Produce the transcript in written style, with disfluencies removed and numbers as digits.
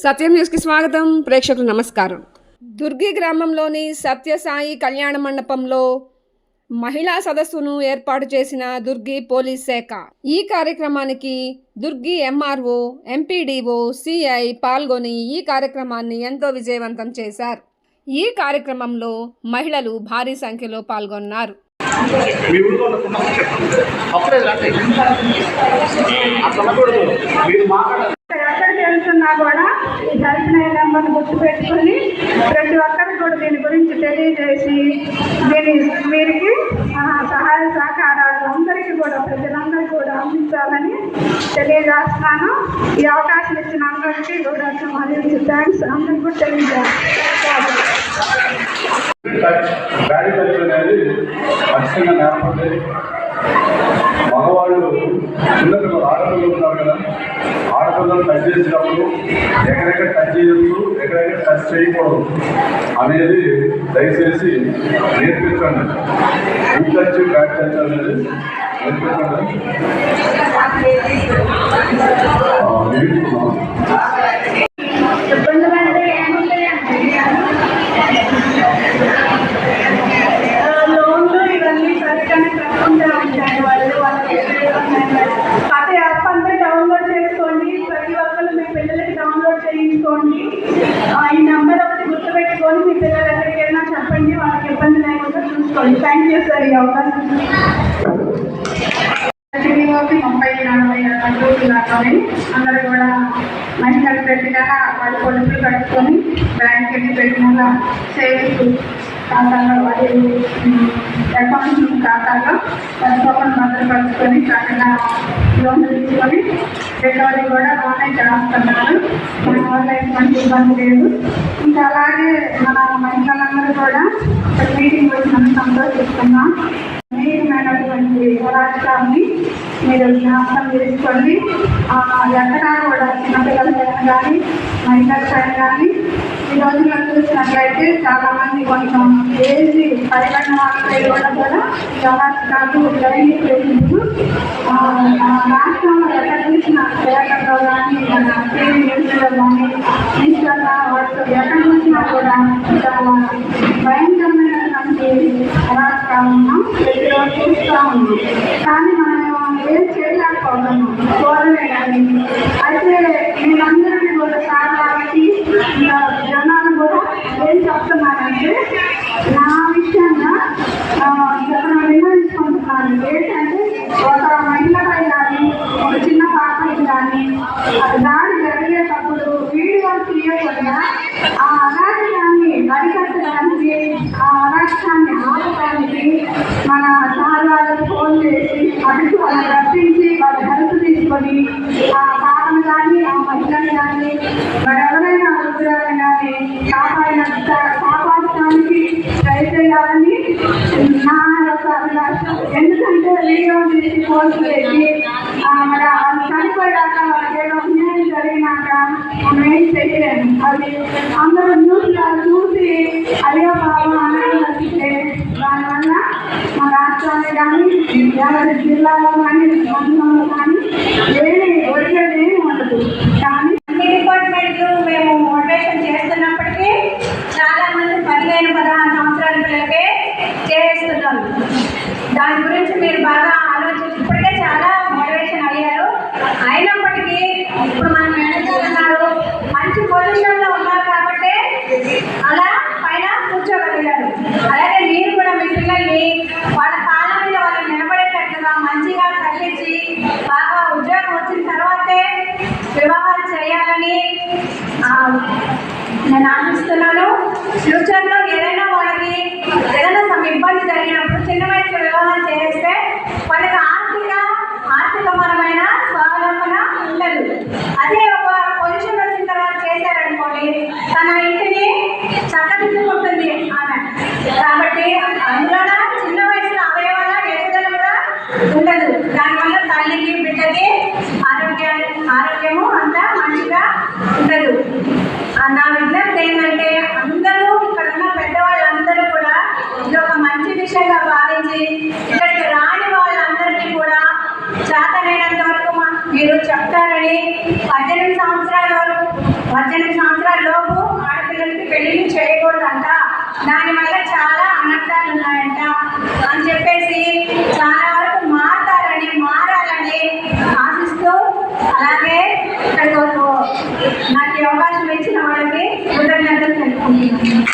సత్యం న్యూస్కి స్వాగతం. ప్రేక్షకులు నమస్కారం. దుర్గి గ్రామంలోని సత్యసాయి కళ్యాణ మండపంలో మహిళా సదస్సును ఏర్పాటు చేసిన దుర్గి పోలీస్ శాఖ. ఈ కార్యక్రమానికి దుర్గి ఎంఆర్ఓ, ఎంపీడీఓ, సిఐ పాల్గొని ఈ కార్యక్రమాన్ని ఎంతో విజయవంతం చేశారు. ఈ కార్యక్రమంలో మహిళలు భారీ సంఖ్యలో పాల్గొన్నారు. ఎక్కడికి వెళ్తున్నా కూడా ఈ హెల్ప్ లైన్ నెంబర్ని గుర్తుపెట్టుకుని ప్రతి ఒక్కరికి కూడా దీని గురించి తెలియజేసి వీరికి సహాయ సహకారాలు అందరికీ కూడా ప్రజలందరికీ కూడా అందించాలని తెలియజేస్తున్నాను. ఈ అవకాశం ఇచ్చిన అందరికీ కూడా మరియు థ్యాంక్స్ అందరికీ కూడా తెలియజేస్తాను. మగవాళ్ళు చిన్నపిల్లలు ఆడపిల్లలు ఉన్నారు కదా, ఆడపిల్లలు టచ్ చేసినప్పుడు ఎక్కడెక్కడ టచ్ చేయొచ్చు, ఎక్కడెక్కడ టచ్ చేయకూడదు అనేది దయచేసి నేర్పించండి. గుడ్ టచ్, బ్యాడ్ టచ్ అనేది నేర్పించండి. చేయించుకోండి. ఈ నెంబర్ ఒకటి గుర్తుపెట్టుకొని మీ పిల్లలు ఎక్కడికి వెళ్ళినా చెప్పండి, వాళ్ళకి ఇబ్బంది లేకుండా చూసుకోండి. Thank you sir. ఈ అవకాశం 30-40 రోజులు రావాలి. అందరూ కూడా మహిళలు పెట్టినా వాళ్ళ పొదుపులు కట్టుకొని బ్యాంక్ వెళ్ళి పెట్టిన సేవింగ్స్ ఖాతాలో వారి అకౌంట్ ఖాతాలో పట్టుకోకుండా భద్రపరుచుకొని చక్కగా లోన్ తీసుకొని రికవరీ కూడా బాగానే చేస్తున్నారు. మన వల్ల ఎటువంటి ఇబ్బంది లేదు. ఇంకా అలాగే మన మహిళలందరూ కూడా మీటింగ్ వచ్చినందుకు సంతోషిస్తున్నాం. మీరైనటువంటి రాష్ట్రాన్ని మీరు జ్ఞాపకం చేసుకోండి. ఎక్కడా కూడా చిన్నపిల్లల పైన కానీ మహిళల పైన కానీ ఈ రోజుల్లో చూసినట్లయితే చాలామంది కొంచెం ఏజీ పైబడిన వాళ్ళపై కూడా వ్యవస్థలు డైలీ పేషెంట్స్ రాష్ట్రంలో ఎక్కడ చూసిన పేపర్లో కానీ టీవీ న్యూస్లో కానీ ఇన్స్టాలో వాట్సాప్ ఎక్కడ చూసినా కూడా చాలా భయంకరమైనటువంటి రాష్ట్రాలను ప్రతిరోజు చూస్తూ ఉన్నాం. కానీ మనం ఏం చేయలేకపోతున్నాం, చూడలే కానీ. అయితే మేమందరినీ కూడా సార్ వాళ్ళకి జనాలు కూడా ఏం చెప్తున్నానంటే నా విషయంగా ఇక్కడ నిర్ణయించుకుంటున్నాను. ఏంటంటే ఒక మహిళపై కానీ ఒక చిన్న పాపకి కానీ దాడి జరిగేటప్పుడు వీడియో తీయకుండా ఆ అరాచకాన్ని అరికట్టడానికి, ఆ అరాచకాన్ని ఆపడానికి మన సార్ వాళ్ళకి ఫోన్ చేసి అటు వాళ్ళని రప్పించి వాళ్ళ హెల్ప్ తీసుకొని ఆ పాపను కానీ ఆ మహిళని కానీ ఎవరైనా ఉద్యోగాలు కానీ కాపాడటానికి ట్రై చేయాలని నా యొక్క అభిలాషం. ఎందుకంటే వీడియో తీసి పోస్ట్ చేసి మరి అది చనిపోయాక వాళ్ళకి ఏదో అన్యాయం జరిగినాక మనం ఏం చేయలేము. అది అందరూ న్యూస్లో చూసి అయ్యో బాబా అనాలంటే దానివల్ల మా రాష్ట్రాన్ని కానీ యాభై జిల్లాలో కానీ మండలంలో కానీ ఏమి వచ్చేది ఉండదు. కానీ అన్ని డిపార్ట్మెంట్లు మేము మోటివేషన్ చేస్తున్నప్పటికీ చాలా మంది 15-16 సంవత్సరాల పిల్లలకే చేస్తున్నాము. దాని గురించి మీరు బాగా ఆలోచించి ఇప్పటికే చాలా మోటివేషన్ అయ్యారు. అయినప్పటికీ ఇప్పుడు మనం నేర్చుకుంటున్నారు, మంచి పొజిషన్లో ఉన్నారు కాబట్టి అలా పైన కూర్చోగలిగారు. అలాగే మీరు కూడా మీ పిల్లల్ని వాళ్ళ కాళ్ళ మీద వాళ్ళు నిలబడేటట్టుగా మంచిగా చదివించి బాగా ఉద్యోగం వచ్చిన తర్వాతే వివాహాలు చేయాలని నేను ఆశిస్తున్నాను. ఫ్యూచర్లో ఏదైనా వాళ్ళకి ఏదైనా ఇబ్బంది జరిగినప్పుడు చిన్న వయసులో వివాహం చేస్తే వాళ్ళకి ఆర్థికపరమైన స్వావలంబన ఉండదు. అదే ఒక పొజిషన్ వచ్చిన తర్వాత చేశారనుకోండి, తన ఇంటిని చక్కదిద్దుకుంటుంది ఆమె. కాబట్టి అందులో చిన్న వయసులో అవయవాల ఎదుగుదల కూడా ఉండదు. దానివల్ల తల్లికి బిడ్డకి ఆరోగ్యము అంతా మంచిగా ఉండదు. నా విజ్ఞప్తి ఏంటంటే అందరూ ఇక్కడ ఉన్న పెద్దవాళ్ళందరూ కూడా ఇది ఒక మంచి విషయంగా భావించి ఇక్కడికి రాని వాళ్ళందరికీ కూడా చేతనైనంత వరకు మీరు చెప్తారని 18 సంవత్సరాల వరకు 18 సంవత్సరాల లోపు ఆడపిల్లలకి పెళ్లిళ్ళు చేయకూడదంట, దానివల్ల చాలా అనర్థాలు ఉన్నాయంట అని చెప్పేసి చాలా వరకు మారాలని ఆశిస్తూ, అలాగే ఇక్కడికి నాకు ఈ అవకాశం ఇచ్చిన వాళ్ళకి కృతజ్ఞతలు తెలుపుకుంటున్నాను.